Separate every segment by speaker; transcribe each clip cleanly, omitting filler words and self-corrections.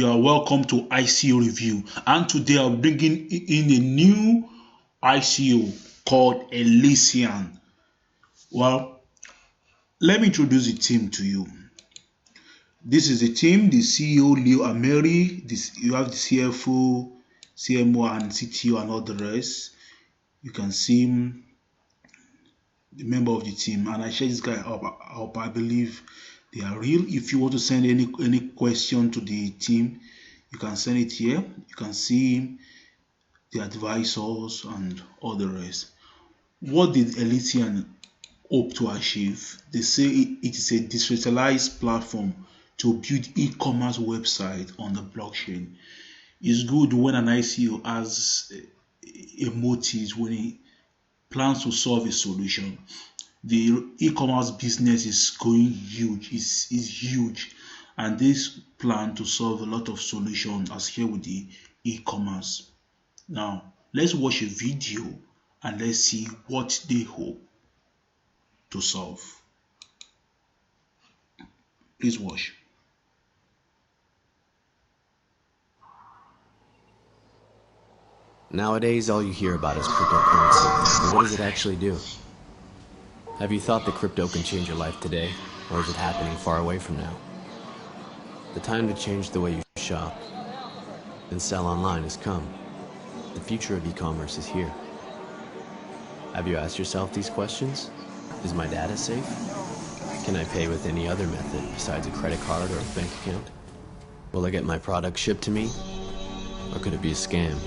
Speaker 1: you are welcome to ICO review, and today I'm bringing in a new ICO called Elysian. Well, let me introduce the team to you. This is the team: the CEO Leo Ameri, you have the CFO, CMO and CTO and all the rest. You can see the member of the team, and I share this guy up. I believe they are real. If you want to send any question to the team, you can send it here. You can see the advisors and all the rest. What did Elysian hope to achieve? They say it is a decentralized platform to build e-commerce website on the blockchain. It's good when an ICO has a motive, when it plans to solve a solution. The e-commerce business is going huge, is huge, and this plan to solve a lot of solutions as here with the e-commerce. Now let's watch a video and let's see what they hope to solve. Please watch.
Speaker 2: Nowadays, all you hear about is cryptocurrency. But what does it actually do? Have you thought that crypto can change your life today, or is it happening far away from now? The time to change the way you shop and sell online has come. The future of e-commerce is here. Have you asked yourself these questions? Is my data safe? Can I pay with any other method besides a credit card or a bank account? Will I get my product shipped to me? Or could it be a scam?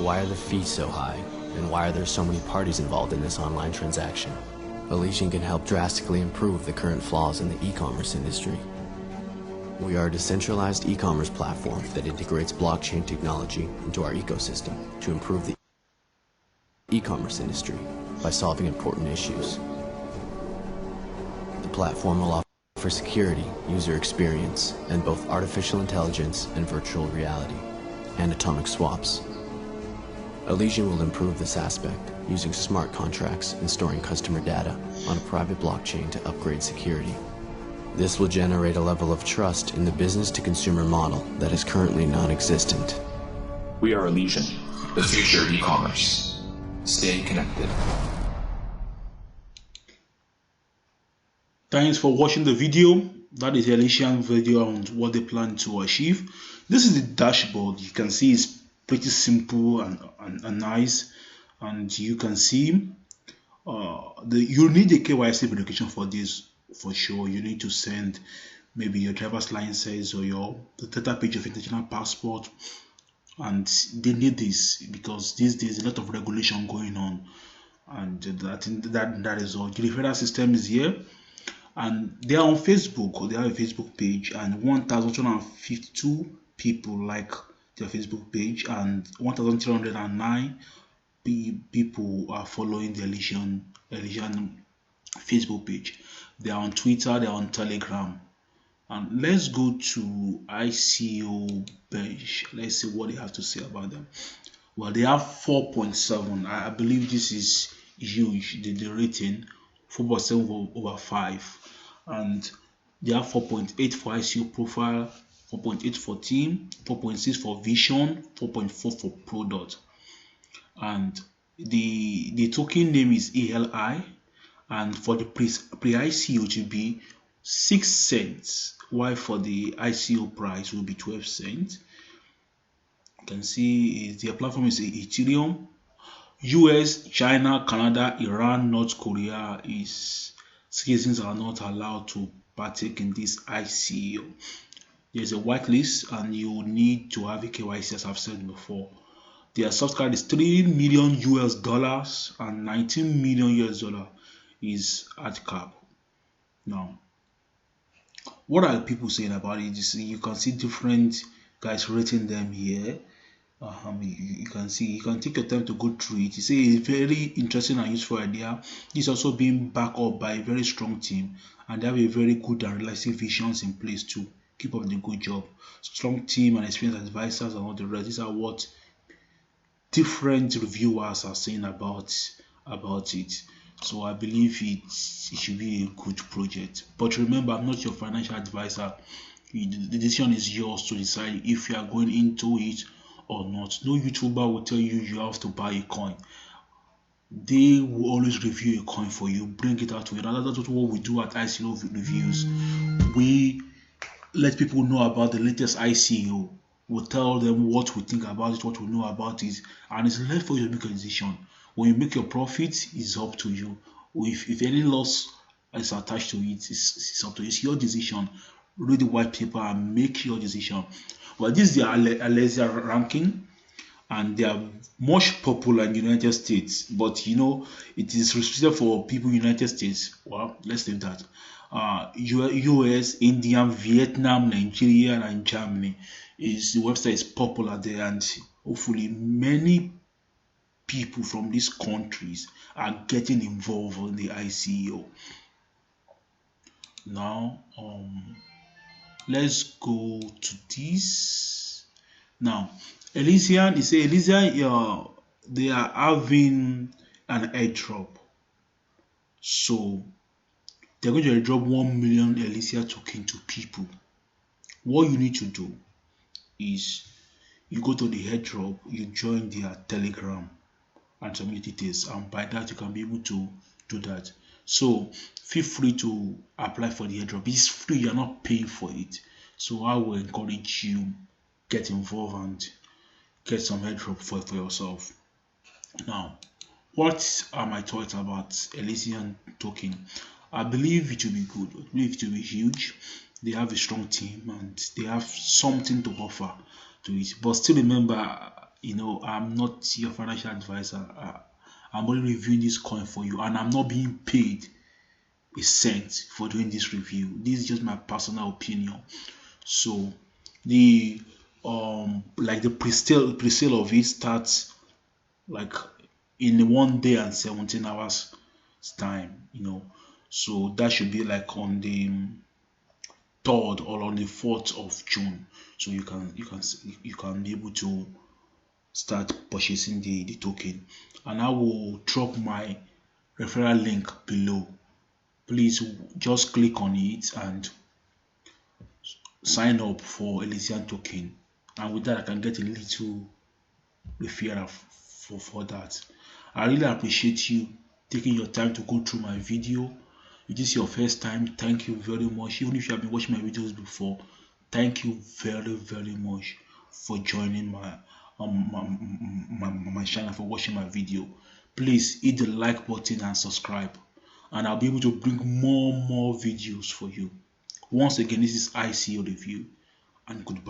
Speaker 2: Why are the fees so high? And why are there so many parties involved in this online transaction? Elysian can help drastically improve the current flaws in the e-commerce industry. We are a decentralized e-commerce platform that integrates blockchain technology into our ecosystem to improve the e-commerce industry by solving important issues. The platform will offer security, user experience, and both artificial intelligence and virtual reality, and atomic swaps. Elysian will improve this aspect using smart contracts and storing customer data on a private blockchain to upgrade security. This will generate a level of trust in the business-to-consumer model that is currently non-existent.
Speaker 3: We are Elysian, the future of e-commerce. Stay connected.
Speaker 1: Thanks for watching the video. That is the Elysian video on what they plan to achieve. This is the dashboard. You can see it's pretty simple and nice, and you can see you need a KYC verification for this for sure. You need to send maybe your driver's license or the data page of international passport, and they need this because these days a lot of regulation going on, and that is all. The referral system is here, and they are on Facebook, or they have a Facebook page, and 1,252 people like their Facebook page, and 1,309 people are following the Elysian Facebook page. They are on Twitter, they are on Telegram. And let's go to ICO bench. Let's see what they have to say about them. Well, they have 4.7. I believe this is huge. The rating 4.7 over 5, and they have 4.8 for ICO profile, 4.8 for team, 4.6 for vision, 4.4 for product, and the token name is ELI, and for the pre-ICO to be 6 cents, while for the ICO price will be 12 cents. You can see their platform is Ethereum. US, China, Canada, Iran, North Korea citizens are not allowed to partake in this ICO. There's a whitelist, and you need to have a KYC, as I've said before. Their soft card is $3 million and $19 million is at cap. Now, what are people saying about it? You can see different guys rating them here. You can see, you can take your time to go through it. You see, it's very interesting and useful idea. This is also being backed up by a very strong team, and they have a very good and realistic visions in place too. Keep up the good job. Strong team and experienced advisors and all the rest. These are what different reviewers are saying about it. So I believe it should be a good project. But remember, I'm not your financial advisor. The decision is yours to decide if you are going into it or not. No YouTuber will tell you you have to buy a coin. They will always review a coin for you, bring it out to you. That's what we do at ICO reviews. We let people know about the latest ICO. We'll tell them what we think about it, what we know about it, and it's left for you to make a decision. When you make your profit, it's up to you. If any loss is attached to it, it's up to you. It's your decision. Read the white paper and make your decision. Well, this is the Elysian ranking, and they are much popular in the United States, but it is restricted for people in the United States. Well, let's leave that. US, India, Vietnam, Nigeria, and Germany. The website is popular there, and hopefully many people from these countries are getting involved in the ICO. Now, let's go to this. Now, Elysian, they are having an airdrop. So they're going to airdrop 1 million Elysian token to people. What you need to do is you go to the airdrop, you join their Telegram and submit details, and by that you can be able to do that. So feel free to apply for the airdrop. It's free, you're not paying for it. So I will encourage you, get involved and get some airdrop for yourself. Now, what are my thoughts about Elysian token? I believe it will be good. I believe it will be huge. They have a strong team and they have something to offer to it. But still remember, I'm not your financial advisor. I'm only reviewing this coin for you, and I'm not being paid a cent for doing this review. This is just my personal opinion. So the pre-sale of it starts like in 1 day and 17 hours time, so that should be like on the 3rd or on the 4th of June. So you can be able to start purchasing the token, and I will drop my referral link below. Please just click on it and sign up for Elysian token, and with that I can get a little referral for that. I really appreciate you taking your time to go through my video. If this is your first time, thank you very much. Even if you have been watching my videos before, thank you very much for joining my channel, for watching my video. Please hit the like button and subscribe, and I'll be able to bring more videos for you. Once again, this is ICO review, and goodbye.